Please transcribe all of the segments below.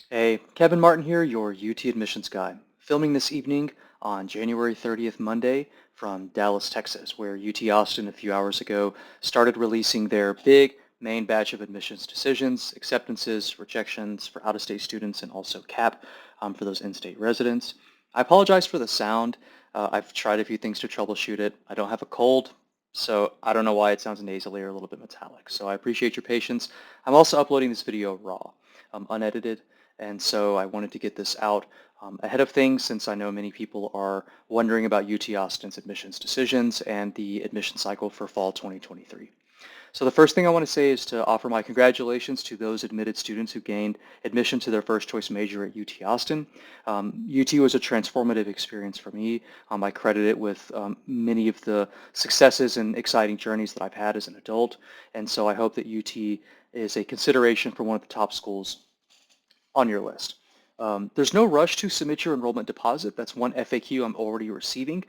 Hey, Kevin Martin here, your UT admissions guy, filming this evening on January 30th, Monday, from Dallas, Texas, where UT Austin a few hours ago started releasing their big main batch of admissions decisions, acceptances, rejections for out-of-state students, and also CAP for those in-state residents. I apologize for the sound. I've tried a few things to troubleshoot it. I don't have a cold, so I don't know why it sounds nasally or a little bit metallic. So I appreciate your patience. I'm also uploading this video raw, unedited. And so I wanted to get this out ahead of things since I know many people are wondering about UT Austin's admissions decisions and the admission cycle for fall 2023. So the first thing I want to say is to offer my congratulations to those admitted students who gained admission to their first choice major at UT Austin. UT was a transformative experience for me. I credit it with many of the successes and exciting journeys that I've had as an adult. And so I hope that UT is a consideration for one of the top schools on your list. There's no rush to submit your enrollment deposit. That's one FAQ I'm already receiving.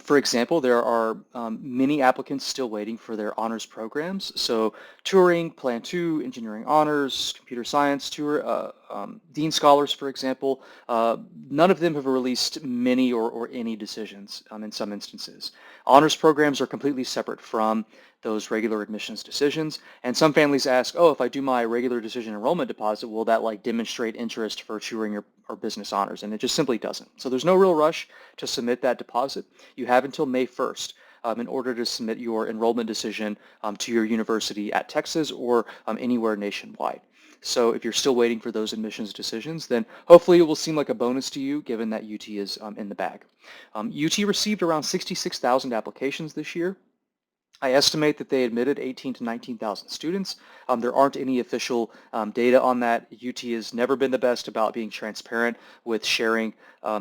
For example, there are many applicants still waiting for their honors programs. So touring, Plan 2, engineering honors, computer science, dean scholars, for example, none of them have released many or any decisions in some instances. Honors programs are completely separate from those regular admissions decisions. And some families ask, oh, if I do my regular decision enrollment deposit, will that like demonstrate interest for touring or business honors? And it just simply doesn't. So there's no real rush to submit that deposit. You have until May 1st in order to submit your enrollment decision to your university at Texas or anywhere nationwide. So if you're still waiting for those admissions decisions, then hopefully it will seem like a bonus to you given that UT is in the bag. UT received around 66,000 applications this year. I estimate that they admitted 18 to 19,000 students. There aren't any official data on that. UT has never been the best about being transparent with sharing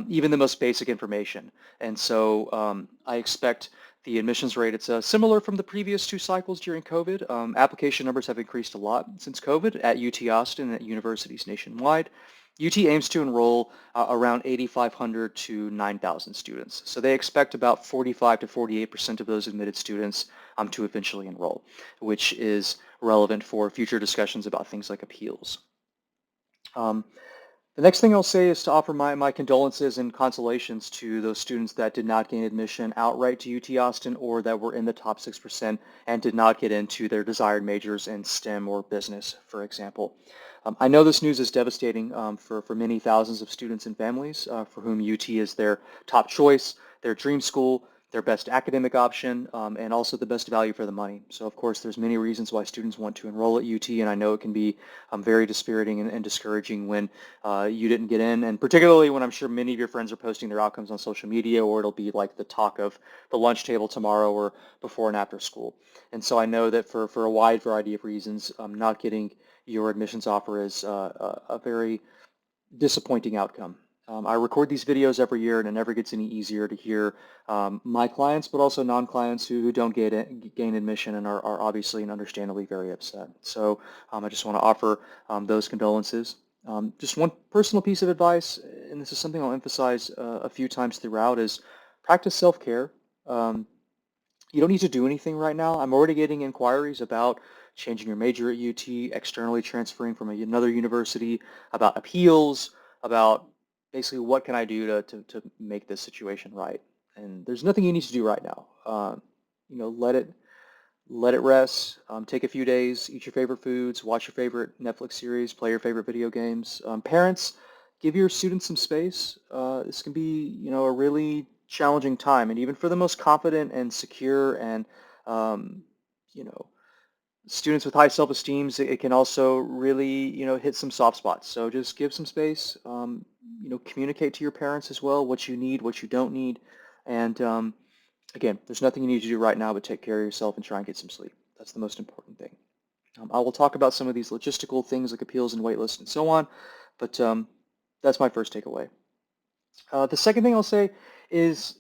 even the most basic information. And so I expect the admissions rate, it's similar from the previous two cycles during COVID. Application numbers have increased a lot since COVID at UT Austin and at universities nationwide. UT aims to enroll around 8,500 to 9,000 students. So they expect about 45 to 48% of those admitted students to eventually enroll, which is relevant for future discussions about things like appeals. The next thing I'll say is to offer my condolences and consolations to those students that did not gain admission outright to UT Austin or that were in the top 6% and did not get into their desired majors in STEM or business, for example. I know this news is devastating for many thousands of students and families for whom UT is their top choice, their dream school, their best academic option, and also the best value for the money. So of course, there's many reasons why students want to enroll at UT, and I know it can be very dispiriting and discouraging when you didn't get in, and particularly when I'm sure many of your friends are posting their outcomes on social media, or it'll be like the talk of the lunch table tomorrow or before and after school. And so I know that for a wide variety of reasons, not getting your admissions offer is a very disappointing outcome. I record these videos every year, and it never gets any easier to hear my clients, but also non-clients who don't gain admission and are obviously and understandably very upset. So I just want to offer those condolences. Just one personal piece of advice, and this is something I'll emphasize a few times throughout, is practice self-care. You don't need to do anything right now. I'm already getting inquiries about changing your major at UT, externally transferring from another university, about appeals, about basically what can I do to make this situation right. And there's nothing you need to do right now. Let it rest. Take a few days, eat your favorite foods, watch your favorite Netflix series, play your favorite video games. Parents, give your students some space. This can be, a really challenging time, and even for the most confident and secure and, um, you know, students with high self-esteem, it can also really, hit some soft spots. So just give some space. Communicate to your parents as well what you need, what you don't need, and again, there's nothing you need to do right now but take care of yourself and try and get some sleep. That's the most important thing. I will talk about some of these logistical things like appeals and waitlists and so on, but that's my first takeaway. The second thing I'll say is,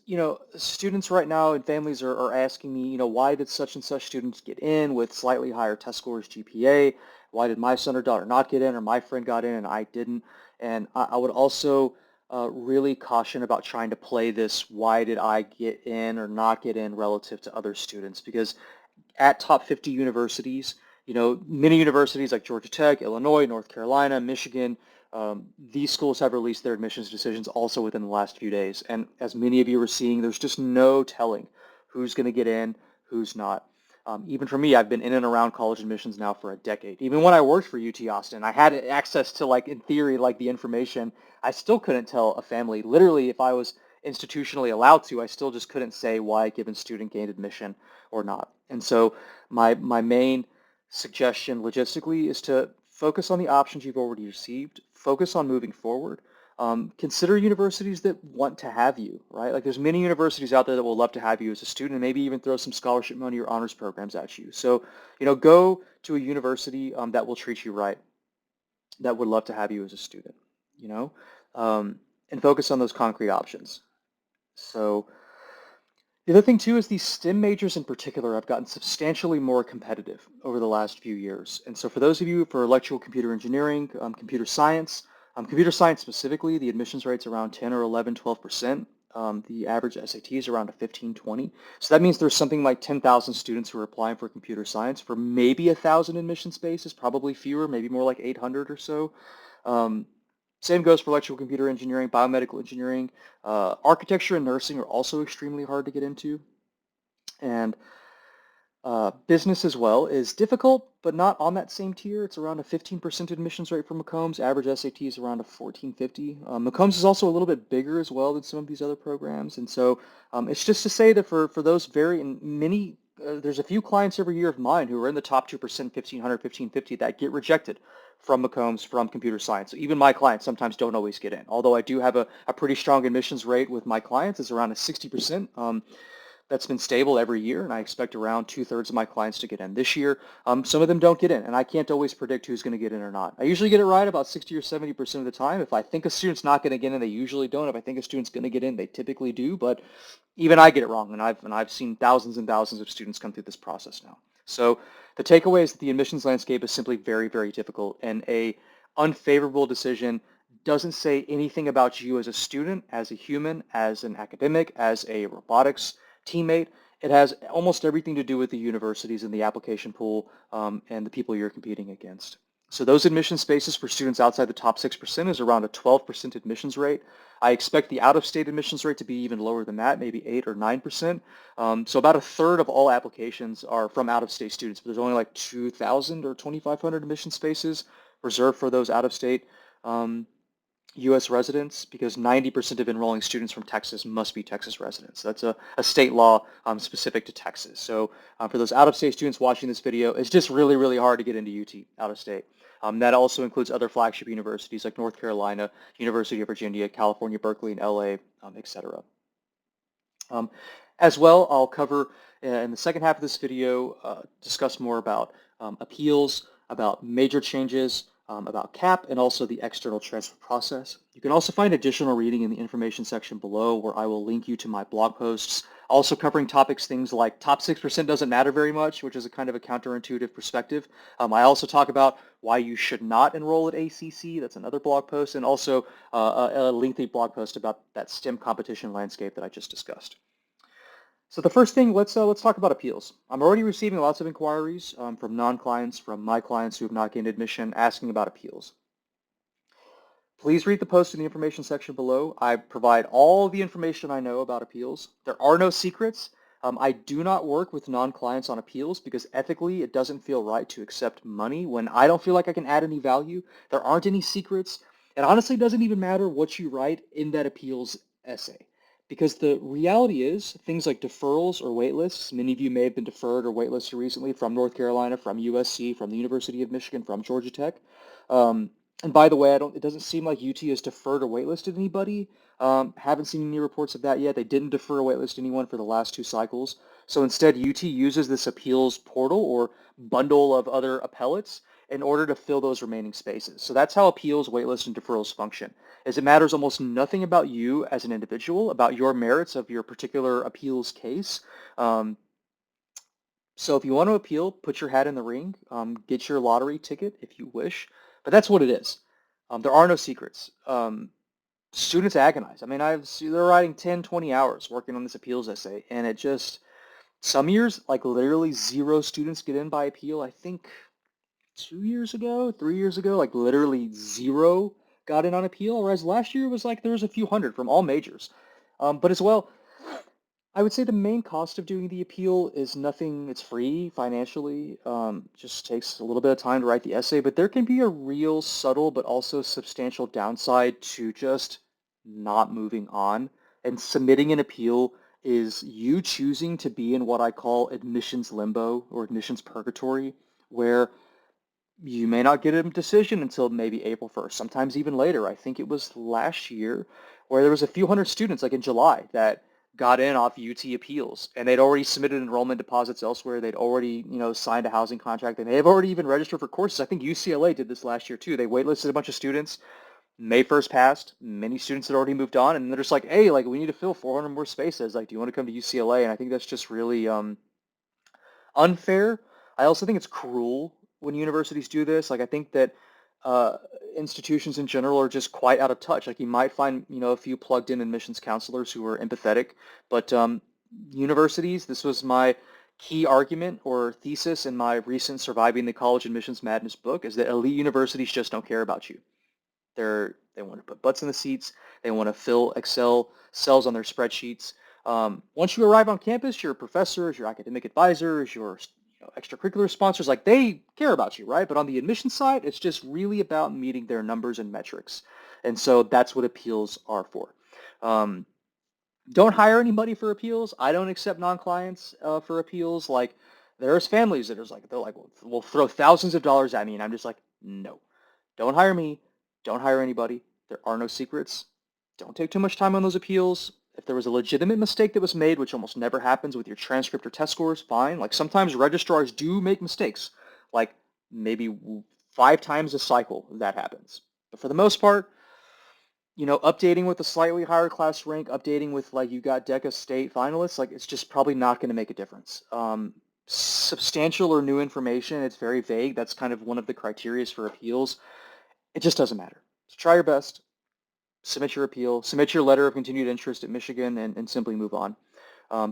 students right now and families are asking me, why did such and such students get in with slightly higher test scores GPA? Why did my son or daughter not get in, or my friend got in and I didn't? And I would also really caution about trying to play this why did I get in or not get in relative to other students, because at top 50 universities, many universities like Georgia Tech, Illinois, North Carolina, Michigan, These schools have released their admissions decisions also within the last few days. And as many of you are seeing, there's just no telling who's going to get in, who's not. Even for me, I've been in and around college admissions now for a decade. Even when I worked for UT Austin, I had access to, like, in theory, like the information. I still couldn't tell a family. Literally, if I was institutionally allowed to, I still just couldn't say why a given student gained admission or not. And so my main suggestion logistically is to focus on the options you've already received, focus on moving forward. Consider universities that want to have you, right? Like, there's many universities out there that will love to have you as a student and maybe even throw some scholarship money or honors programs at you. So, go to a university that will treat you right, that would love to have you as a student, you know, um, and focus on those concrete options. So the other thing too is these STEM majors in particular have gotten substantially more competitive over the last few years. And so for those of you for electrical computer engineering, computer science specifically, the admissions rate's around 10 or 11, 12%. The average SAT is around a 15, 20. So that means there's something like 10,000 students who are applying for computer science for maybe 1,000 admission spaces, probably fewer, maybe more like 800 or so. Um, Same goes for electrical computer engineering, biomedical engineering. Architecture and nursing are also extremely hard to get into. And business as well is difficult, but not on that same tier. It's around a 15% admissions rate for Macombs. Average SAT is around a 1450. Macombs is also a little bit bigger as well than some of these other programs. And so it's just to say that for those very many, there's a few clients every year of mine who are in the top 2%, 1500, 1550 that get rejected from Macombs, from computer science. So even my clients sometimes don't always get in. Although I do have a pretty strong admissions rate with my clients, it's around a 60%. That's been stable every year, and I expect around 2/3 of my clients to get in this year. Some of them don't get in, and I can't always predict who's going to get in or not. I usually get it right about 60 or 70% of the time. If I think a student's not going to get in, they usually don't. If I think a student's going to get in, they typically do. But even I get it wrong, and I've seen thousands and thousands of students come through this process now. So the takeaway is that the admissions landscape is simply very, very difficult, and a unfavorable decision doesn't say anything about you as a student, as a human, as an academic, as a robotics teammate. It has almost everything to do with the universities and the application pool and the people you're competing against. So those admission spaces for students outside the top 6% is around a 12% admissions rate. I expect the out-of-state admissions rate to be even lower than that, maybe 8 or 9%. So about a third of all applications are from out-of-state students, but there's only like 2,000 or 2,500 admission spaces reserved for those out-of-state U.S. residents, because 90% of enrolling students from Texas must be Texas residents. That's a state law specific to Texas. So for those out-of-state students watching this video, it's just really, really hard to get into UT out-of-state. That also includes other flagship universities like North Carolina, University of Virginia, California, Berkeley, and LA, et cetera. As well, I'll cover in the second half of this video, discuss more about appeals, about major changes, about CAP, and also the external transfer process. You can also find additional reading in the information section below, where I will link you to my blog posts, also covering topics, things like top 6% doesn't matter very much, which is a kind of a counterintuitive perspective. I also talk about why you should not enroll at ACC. That's another blog post, and also a lengthy blog post about that STEM competition landscape that I just discussed. So the first thing, let's talk about appeals. I'm already receiving lots of inquiries from non-clients, from my clients who have not gained admission, asking about appeals. Please read the post in the information section below. I provide all the information I know about appeals. There are no secrets. I do not work with non-clients on appeals because ethically it doesn't feel right to accept money when I don't feel like I can add any value. There aren't any secrets. It honestly doesn't even matter what you write in that appeals essay. Because the reality is, things like deferrals or waitlists, many of you may have been deferred or waitlisted recently from North Carolina, from USC, from the University of Michigan, from Georgia Tech. And by the way, it doesn't seem like UT has deferred or waitlisted anybody. Haven't seen any reports of that yet. They didn't defer or waitlist anyone for the last 2 cycles. So instead, UT uses this appeals portal or bundle of other appellates in order to fill those remaining spaces. So that's how appeals, waitlists, and deferrals function. Is it matters almost nothing about you as an individual, about your merits of your particular appeals case. So if you want to appeal, put your hat in the ring, get your lottery ticket if you wish, but that's what it is. There are no secrets. Students agonize. I mean, they're writing 10, 20 hours working on this appeals essay, and it just, some years, like literally 0 students get in by appeal. I think 2 years ago, 3 years ago, like literally 0 got in on appeal, whereas last year it was like there was a few hundred from all majors. But as well, I would say the main cost of doing the appeal is nothing, it's free financially. Just takes a little bit of time to write the essay, but there can be a real subtle but also substantial downside to just not moving on. And submitting an appeal is you choosing to be in what I call admissions limbo or admissions purgatory, where you may not get a decision until maybe April 1st, sometimes even later. I think it was last year where there was a few hundred students, like in July, that got in off UT appeals, and they'd already submitted enrollment deposits elsewhere. They'd already, signed a housing contract, and they have already even registered for courses. I think UCLA did this last year too. They waitlisted a bunch of students. May 1st passed. Many students had already moved on, and they're just like, hey, like we need to fill 400 more spaces. Like, do you want to come to UCLA? And I think that's just really unfair. I also think it's cruel when universities do this. Like I think that uh, institutions in general are just quite out of touch. Like you might find, a few plugged in admissions counselors who are empathetic, but universities, this was my key argument or thesis in my recent Surviving the College Admissions Madness book, is that elite universities just don't care about you. They want to put butts in the seats. They want to fill Excel cells on their spreadsheets. Once you arrive on campus, your professors, your academic advisors, your extracurricular sponsors, like they care about you, right? But on the admission side, it's just really about meeting their numbers and metrics. And so that's what appeals are for. Um, don't hire anybody for appeals. I don't accept non-clients for appeals. Like there's families that are like, they're like, we'll throw thousands of dollars at me. And I'm just like, no. Don't hire me. Don't hire anybody. There are no secrets. Don't take too much time on those appeals. If there was a legitimate mistake that was made, which almost never happens with your transcript or test scores, fine. Like sometimes registrars do make mistakes. Like maybe 5 times a cycle that happens. But for the most part, updating with a slightly higher class rank, updating with like you got DECA state finalists, like it's just probably not going to make a difference. Substantial or new information, it's very vague. That's kind of one of the criteria for appeals. It just doesn't matter. So try your best, submit your appeal, submit your letter of continued interest at Michigan, and simply move on.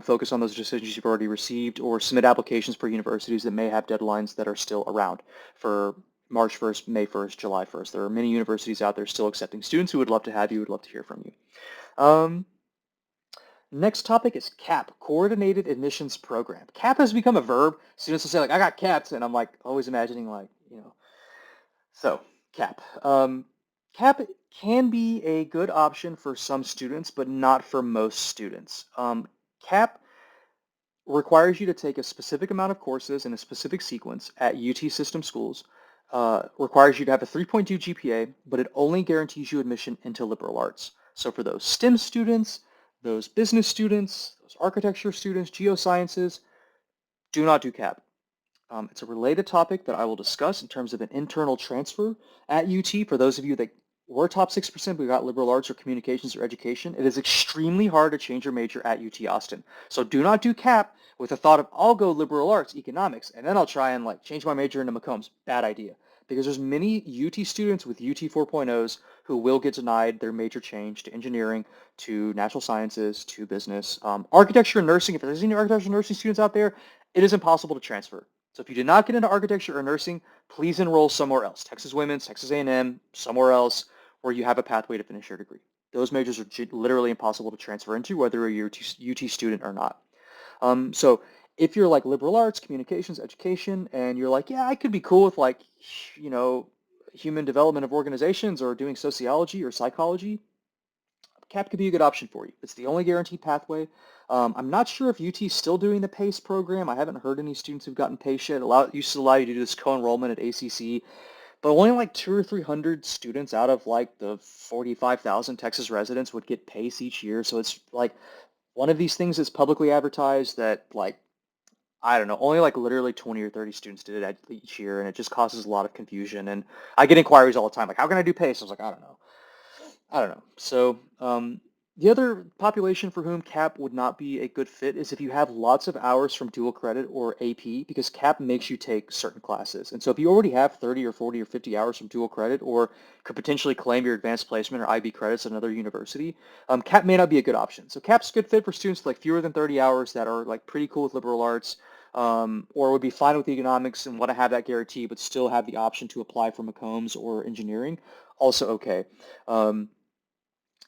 Focus on those decisions you've already received, or submit applications for universities that may have deadlines that are still around for March 1st, May 1st, July 1st. There are many universities out there still accepting students who would love to have you, would love to hear from you. Next topic is CAP, Coordinated Admissions Program. CAP has become a verb. Students will say, like, I got capped, and I'm like always imagining like, so CAP. CAP can be a good option for some students, but not for most students. CAP requires you to take a specific amount of courses in a specific sequence at UT system schools, requires you to have a 3.2 GPA, but it only guarantees you admission into liberal arts. So for those STEM students, those business students, those architecture students, geosciences, do not do CAP. It's a related topic that I will discuss in terms of an internal transfer at UT. For those of you that were top 6%, but got liberal arts or communications or education, it is extremely hard to change your major at UT Austin. So do not do CAP with the thought of, I'll go liberal arts, economics, and then I'll try and like change my major into Macombs. Bad idea. Because there's many UT students with UT 4.0s who will get denied their major change to engineering, to natural sciences, to business. Architecture and nursing, if there's any architecture and nursing students out there, it is impossible to transfer. So if you did not get into architecture or nursing, please enroll somewhere else. Texas Women's, Texas A&M, somewhere else where you have a pathway to finish your degree. Those majors are literally impossible to transfer into, whether you're a UT student or not. So if you're like liberal arts, communications, education, and you're like, yeah, I could be cool with like, human development of organizations or doing sociology or psychology, CAP could be a good option for you. It's the only guaranteed pathway. I'm not sure if UT is still doing the PACE program. I haven't heard any students who've gotten PACE yet. It used to allow you to do this co-enrollment at ACC, but only like 200 or 300 students out of like the 45,000 Texas residents would get PACE each year. So it's like one of these things that's publicly advertised that like, I don't know, only like literally 20 or 30 students did it each year, and it just causes a lot of confusion. And I get inquiries all the time, like, how can I do PACE? I was like, I don't know. I don't know. So the other population for whom CAP would not be a good fit is if you have lots of hours from dual credit or AP, because CAP makes you take certain classes. And so if you already have 30 or 40 or 50 hours from dual credit, or could potentially claim your advanced placement or IB credits at another university, CAP may not be a good option. So CAP's a good fit for students with like fewer than 30 hours that are like pretty cool with liberal arts, or would be fine with economics and want to have that guarantee, but still have the option to apply for Macombs or engineering. also okay. Um,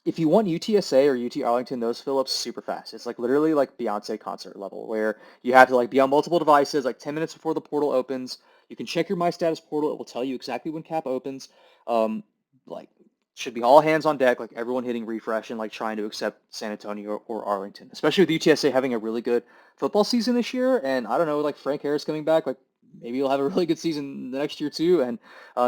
if you want UTSA or UT Arlington, those fill up super fast. It's like literally like Beyonce concert level where you have to like be on multiple devices like 10 minutes before the portal opens. You can check your My Status portal. It will tell you exactly when cap opens. Um, like should be all hands on deck, like everyone hitting refresh and like trying to accept San Antonio or Arlington, especially with UTSA having a really good football season this year. And I don't know, like Frank Harris coming back, like maybe he'll have a really good season the next year too. And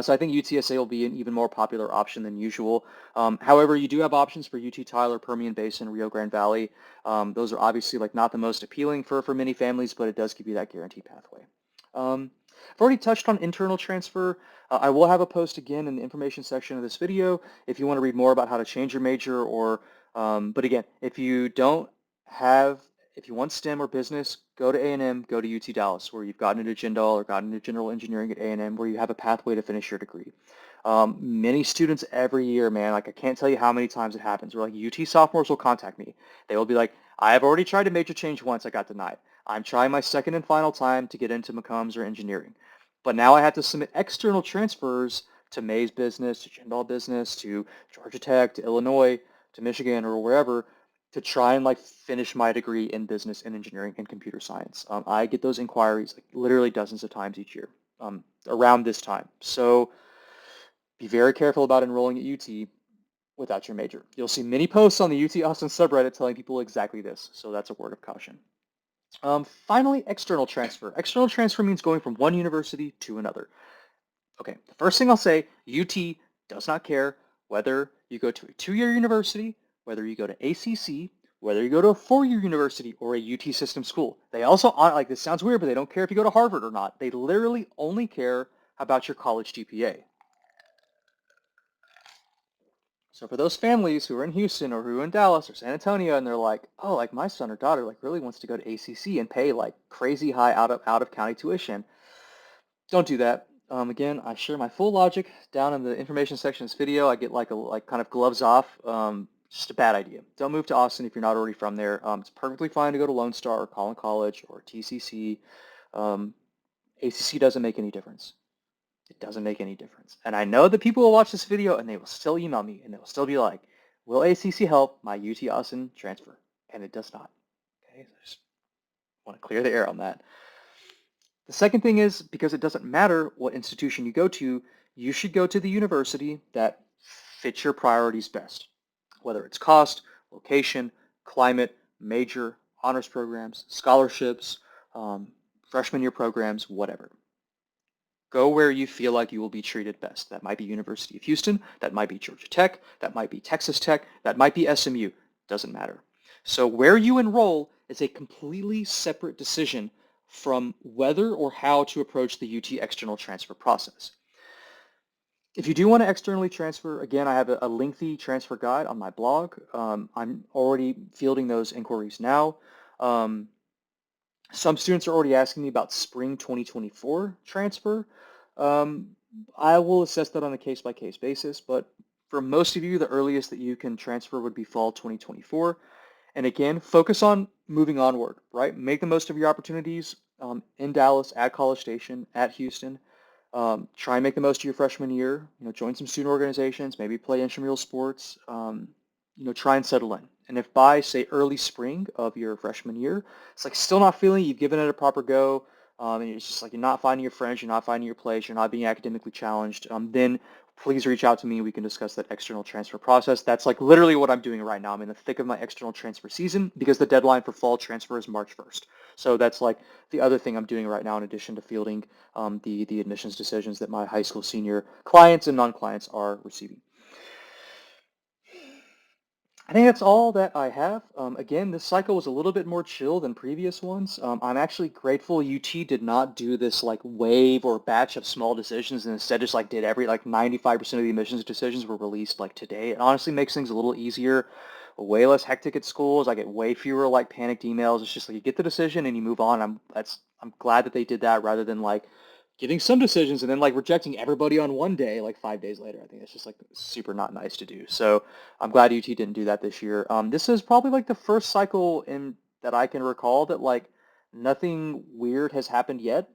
so I think UTSA will be an even more popular option than usual. However, you do have options for UT Tyler, Permian Basin, Rio Grande Valley. Those are obviously like not the most appealing for many families, but it does give you that guaranteed pathway. I've already touched on internal transfer. I will have a post again in the information section of this video if you want to read more about how to change your major or, but again, if you don't have, if you want STEM or business, go to A&M, go to UT Dallas, where you've gotten into General or gotten into general engineering at A&M, where you have a pathway to finish your degree. Many students every year, man, like I can't tell you how many times it happens where like UT sophomores will contact me. They will be like, I have already tried to major change once, I got denied. I'm trying my second and final time to get into McCombs or engineering. But now I have to submit external transfers to Mays Business, to Jindal Business, to Georgia Tech, to Illinois, to Michigan, or wherever to try and like finish my degree in business and engineering and computer science. I get those inquiries like literally dozens of times each year around this time. So be very careful about enrolling at UT without your major. You'll see many posts on the UT Austin subreddit telling people exactly this, so that's a word of caution. Finally, external transfer. External transfer means going from one university to another. Okay, the first thing I'll say, UT does not care whether you go to a two-year university, whether you go to ACC, whether you go to a four-year university or a UT system school. They also, like this sounds weird, but they don't care if you go to Harvard or not. They literally only care about your college GPA. So for those families who are in Houston or who are in Dallas or San Antonio and they're like, oh, like my son or daughter like really wants to go to ACC and pay like crazy high out of county tuition, don't do that. Again, I share my full logic down in the information section of this video. I get like kind of gloves off. Just a bad idea. Don't move to Austin if you're not already from there. It's perfectly fine to go to Lone Star or Collin College or TCC. Um, ACC doesn't make any difference. It doesn't make any difference. And I know that people will watch this video and they will still email me and they will still be like, will ACC help my UT Austin transfer? And it does not. Okay, so I just want to clear the air on that. The second thing is, because it doesn't matter what institution you go to, you should go to the university that fits your priorities best, whether it's cost, location, climate, major, honors programs, scholarships, freshman year programs, whatever. Go where you feel like you will be treated best. That might be University of Houston, that might be Georgia Tech, that might be Texas Tech, that might be SMU. Doesn't matter. So where you enroll is a completely separate decision from whether or how to approach the UT external transfer process. If you do want to externally transfer, again, I have a lengthy transfer guide on my blog. I'm already fielding those inquiries now. Some students are already asking me about spring 2024 transfer. Um, I will assess that on a case-by-case basis, but for most of you, the earliest that you can transfer would be fall 2024. And again, focus on moving onward, right? Make the most of your opportunities in Dallas, at College Station, at Houston. Try and make the most of your freshman year. Join some student organizations, maybe play intramural sports. Try and settle in. And if by, say, early spring of your freshman year, it's like still not feeling you've given it a proper go, and it's just like you're not finding your friends, you're not finding your place, you're not being academically challenged, then please reach out to me. We can discuss that external transfer process. That's like literally what I'm doing right now. I'm in the thick of my external transfer season because the deadline for fall transfer is March 1st. So that's like the other thing I'm doing right now in addition to fielding the admissions decisions that my high school senior clients and non-clients are receiving. I think that's all that I have. Again, this cycle was a little bit more chill than previous ones. I'm actually grateful UT did not do this like wave or batch of small decisions and instead just like did like 95% of the admissions decisions were released like today. It honestly makes things a little easier, way less hectic at schools. I get way fewer like panicked emails. It's just like you get the decision and you move on. I'm glad that they did that rather than like getting some decisions and then like rejecting everybody on one day, like 5 days later. I think that's just like super not nice to do. So I'm glad UT didn't do that this year. This is probably like the first cycle in that I can recall that like nothing weird has happened yet.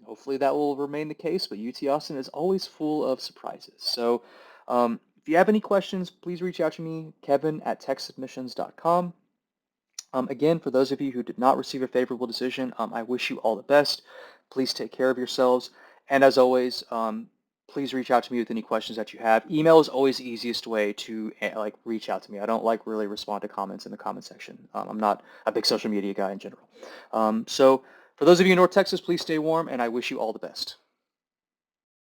Hopefully that will remain the case, but UT Austin is always full of surprises. So if you have any questions, please reach out to me, kevin@texadmissions.com. Again, for those of you who did not receive a favorable decision, I wish you all the best. Please take care of yourselves. And as always, please reach out to me with any questions that you have. Email is always the easiest way to like reach out to me. I don't like really respond to comments in the comment section. I'm not a big social media guy in general. So for those of you in North Texas, please stay warm, and I wish you all the best.